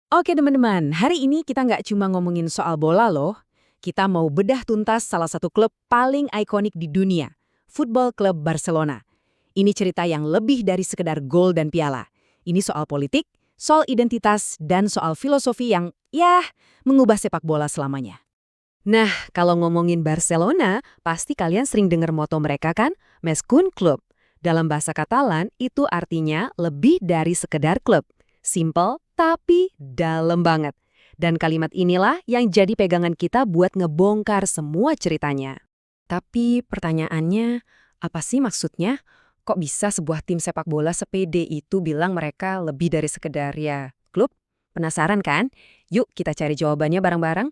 Oke teman-teman, hari ini kita nggak cuma ngomongin soal bola loh. Kita mau bedah tuntas salah satu klub paling ikonik di dunia, Football Club Barcelona. Ini cerita yang lebih dari sekedar gol dan piala. Ini soal politik, soal identitas, dan soal filosofi yang, mengubah sepak bola selamanya. Nah, kalau ngomongin Barcelona, pasti kalian sering dengar moto mereka kan? Més que un club. Dalam bahasa Katalan, itu artinya lebih dari sekedar klub. Simple, tapi dalam banget. Dan kalimat inilah yang jadi pegangan kita buat ngebongkar semua ceritanya. Tapi pertanyaannya, apa sih maksudnya? Kok bisa sebuah tim sepak bola sepede itu bilang mereka lebih dari sekedar klub? Penasaran kan? Yuk kita cari jawabannya bareng-barang.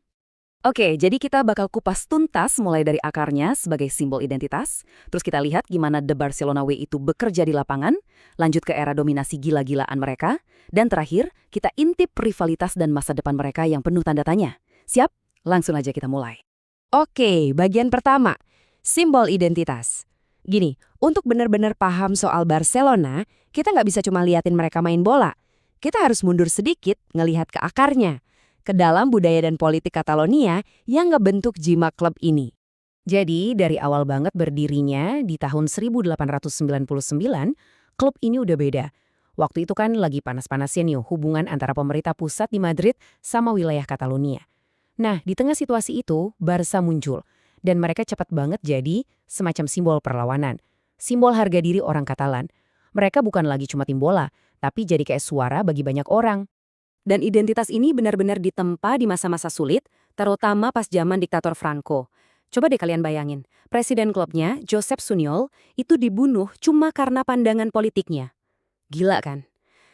Oke, jadi kita bakal kupas tuntas mulai dari akarnya sebagai simbol identitas, terus kita lihat gimana The Barcelona Way itu bekerja di lapangan, lanjut ke era dominasi gila-gilaan mereka, dan terakhir, kita intip rivalitas dan masa depan mereka yang penuh tanda tanya. Siap? Langsung aja kita mulai. Oke, bagian pertama, simbol identitas. Gini, untuk benar-benar paham soal Barcelona, kita nggak bisa cuma liatin mereka main bola. Kita harus mundur sedikit ngelihat ke akarnya, ke dalam budaya dan politik Catalonia yang ngebentuk jimat klub ini. Jadi, dari awal banget berdirinya di tahun 1899, klub ini udah beda. Waktu itu kan lagi panas-panasnya nih hubungan antara pemerintah pusat di Madrid sama wilayah Catalonia. Nah, di tengah situasi itu, Barca muncul. Dan mereka cepat banget jadi semacam simbol perlawanan. Simbol harga diri orang Katalan. Mereka bukan lagi cuma tim bola, tapi jadi kayak suara bagi banyak orang. Dan identitas ini benar-benar ditempa di masa-masa sulit, terutama pas zaman diktator Franco. Coba deh kalian bayangin, presiden klubnya, Josep Sunyol, itu dibunuh cuma karena pandangan politiknya. Gila kan?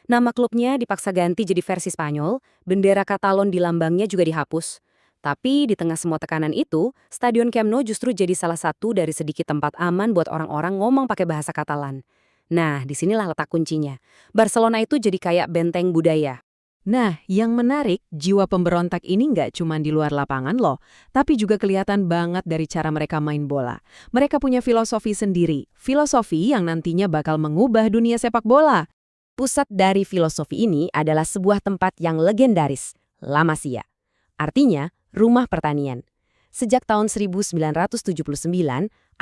Nama klubnya dipaksa ganti jadi versi Spanyol, bendera Katalon di lambangnya juga dihapus. Tapi di tengah semua tekanan itu, Stadion Camp Nou justru jadi salah satu dari sedikit tempat aman buat orang-orang ngomong pakai bahasa Katalan. Nah, disinilah letak kuncinya. Barcelona itu jadi kayak benteng budaya. Nah, yang menarik, jiwa pemberontak ini nggak cuma di luar lapangan loh, tapi juga kelihatan banget dari cara mereka main bola. Mereka punya filosofi sendiri, filosofi yang nantinya bakal mengubah dunia sepak bola. Pusat dari filosofi ini adalah sebuah tempat yang legendaris, La Masia. Artinya, rumah pertanian. Sejak tahun 1979,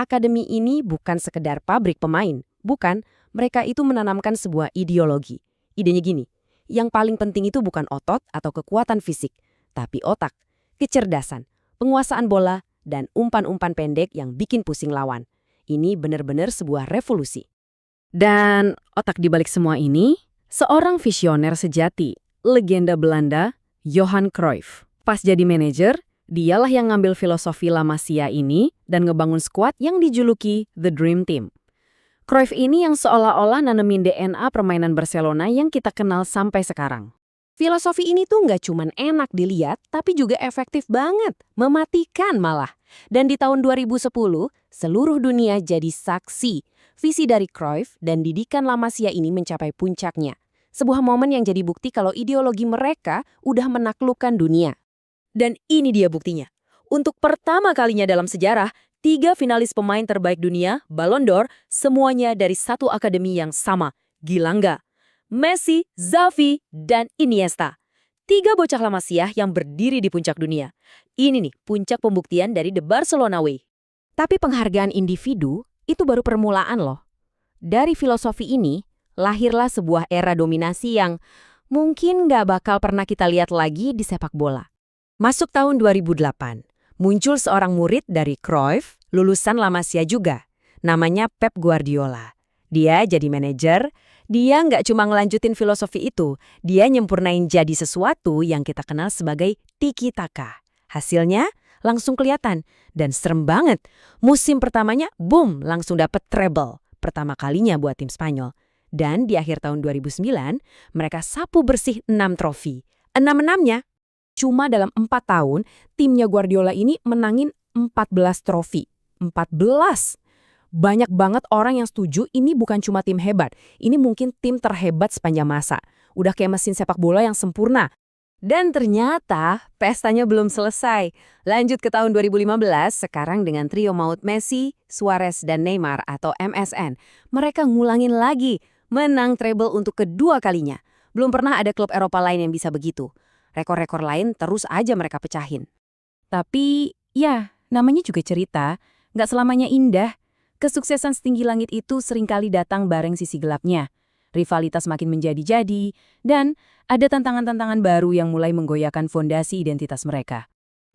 akademi ini bukan sekedar pabrik pemain, bukan, mereka itu menanamkan sebuah ideologi. Idenya gini, yang paling penting itu bukan otot atau kekuatan fisik, tapi otak, kecerdasan, penguasaan bola, dan umpan-umpan pendek yang bikin pusing lawan. Ini benar-benar sebuah revolusi. Dan otak dibalik semua ini, seorang visioner sejati, legenda Belanda, Johan Cruyff. Pas jadi manajer, dialah yang ngambil filosofi La Masia ini dan ngebangun skuad yang dijuluki The Dream Team. Cruyff ini yang seolah-olah nanemin DNA permainan Barcelona yang kita kenal sampai sekarang. Filosofi ini tuh nggak cuman enak dilihat, tapi juga efektif banget, mematikan malah. Dan di tahun 2010, seluruh dunia jadi saksi. Visi dari Cruyff dan didikan La Masia ini mencapai puncaknya. Sebuah momen yang jadi bukti kalau ideologi mereka udah menaklukkan dunia. Dan ini dia buktinya. Untuk pertama kalinya dalam sejarah, 3 finalis pemain terbaik dunia, Ballon d'Or, semuanya dari satu akademi yang sama. Gila nggak? Messi, Xavi, dan Iniesta. 3 bocah La Masia yang berdiri di puncak dunia. Ini nih, puncak pembuktian dari The Barcelona Way. Tapi penghargaan individu itu baru permulaan loh. Dari filosofi ini, lahirlah sebuah era dominasi yang mungkin nggak bakal pernah kita lihat lagi di sepak bola. Masuk tahun 2008. Muncul seorang murid dari Cruyff, lulusan La Masia juga. Namanya Pep Guardiola. Dia jadi manajer, dia nggak cuma ngelanjutin filosofi itu, dia nyempurnain jadi sesuatu yang kita kenal sebagai tiki-taka. Hasilnya langsung kelihatan, dan serem banget. Musim pertamanya, boom, langsung dapet treble. Pertama kalinya buat tim Spanyol. Dan di akhir tahun 2009, mereka sapu bersih 6 trofi. 6-6-nya. Cuma dalam 4 tahun, timnya Guardiola ini menangin 14 trofi. 14! Banyak banget orang yang setuju ini bukan cuma tim hebat. Ini mungkin tim terhebat sepanjang masa. Udah kayak mesin sepak bola yang sempurna. Dan ternyata pestanya belum selesai. Lanjut ke tahun 2015, sekarang dengan trio maut Messi, Suarez, dan Neymar atau MSN. Mereka ngulangin lagi, menang treble untuk kedua kalinya. Belum pernah ada klub Eropa lain yang bisa begitu. Rekor-rekor lain terus aja mereka pecahin. Tapi, ya, namanya juga cerita. Nggak selamanya indah. Kesuksesan setinggi langit itu seringkali datang bareng sisi gelapnya. Rivalitas makin menjadi-jadi, dan ada tantangan-tantangan baru yang mulai menggoyahkan fondasi identitas mereka.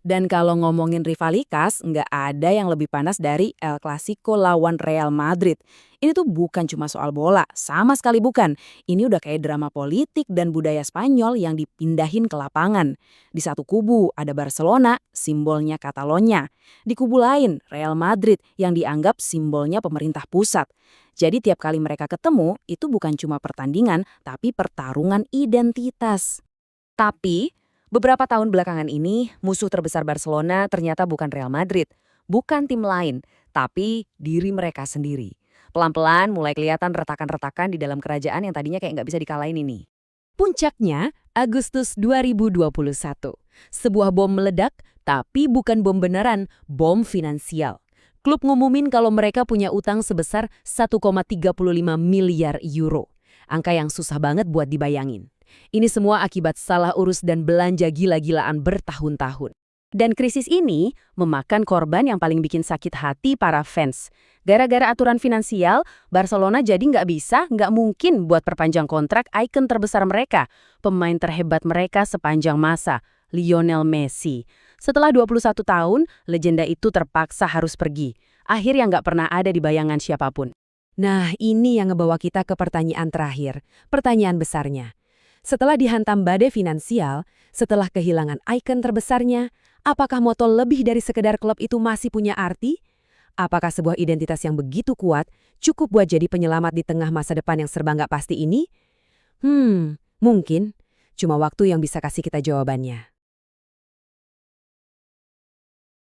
Dan kalau ngomongin rivalitas, nggak ada yang lebih panas dari El Clasico lawan Real Madrid. Ini tuh bukan cuma soal bola, sama sekali bukan. Ini udah kayak drama politik dan budaya Spanyol yang dipindahin ke lapangan. Di satu kubu ada Barcelona, simbolnya Catalonia. Di kubu lain, Real Madrid yang dianggap simbolnya pemerintah pusat. Jadi tiap kali mereka ketemu, itu bukan cuma pertandingan, tapi pertarungan identitas. Tapi, beberapa tahun belakangan ini, musuh terbesar Barcelona ternyata bukan Real Madrid, bukan tim lain, tapi diri mereka sendiri. Pelan-pelan mulai kelihatan retakan-retakan di dalam kerajaan yang tadinya kayak nggak bisa dikalahin ini. Puncaknya, Agustus 2021. Sebuah bom meledak, tapi bukan bom beneran, bom finansial. Klub ngumumin kalau mereka punya utang sebesar 1,35 miliar euro. Angka yang susah banget buat dibayangin. Ini semua akibat salah urus dan belanja gila-gilaan bertahun-tahun. Dan krisis ini memakan korban yang paling bikin sakit hati para fans. Gara-gara aturan finansial, Barcelona jadi nggak mungkin buat perpanjang kontrak ikon terbesar mereka, pemain terhebat mereka sepanjang masa, Lionel Messi. Setelah 21 tahun, legenda itu terpaksa harus pergi. Akhir yang nggak pernah ada di bayangan siapapun. Nah, ini yang ngebawa kita ke pertanyaan terakhir, pertanyaan besarnya. Setelah dihantam badai finansial, setelah kehilangan ikon terbesarnya, apakah moto lebih dari sekedar klub itu masih punya arti? Apakah sebuah identitas yang begitu kuat cukup buat jadi penyelamat di tengah masa depan yang serba nggak pasti ini? Mungkin. Cuma waktu yang bisa kasih kita jawabannya.